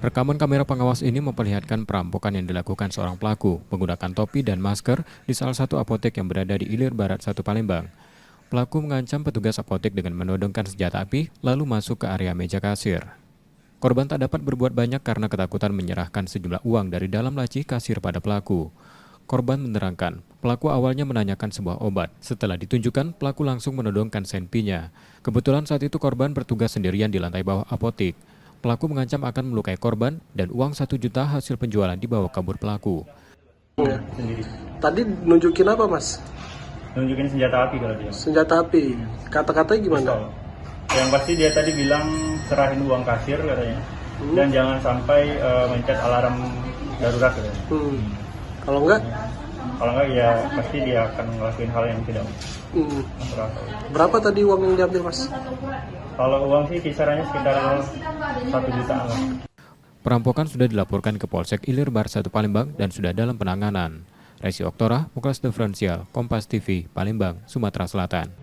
Rekaman kamera pengawas ini memperlihatkan perampokan yang dilakukan seorang pelaku menggunakan topi dan masker di salah satu apotek yang berada di Ilir Barat 1 Palembang. Pelaku mengancam petugas apotek dengan menodongkan senjata api lalu masuk ke area meja kasir. Korban tak dapat berbuat banyak karena ketakutan menyerahkan sejumlah uang dari dalam laci kasir pada pelaku. Korban menerangkan, pelaku awalnya menanyakan sebuah obat. Setelah ditunjukkan, pelaku langsung menodongkan senpinya. Kebetulan saat itu korban bertugas sendirian di lantai bawah apotek. Pelaku mengancam akan melukai korban dan uang 1 juta hasil penjualan dibawa kabur pelaku. Ya. Tadi nunjukin apa, Mas? Nunjukin senjata api kalau dia. Senjata api. Kata-katanya gimana? Pistol. Yang pasti dia tadi bilang serahin uang kasir katanya. Dan jangan sampai mencet alarm darurat katanya. Kalau enggak? Kalau enggak ya pasti dia akan ngelakuin hal yang tidak masuk akal. Berapa tadi uang yang diambil, Mas? Kalau uang sih kisarannya sekitar 1 jutaan lah. Perampokan sudah dilaporkan ke Polsek Ilir Barat 1 Palembang dan sudah dalam penanganan. Resi Oktora, Muklas Diferensial, Kompas TV, Palembang, Sumatera Selatan.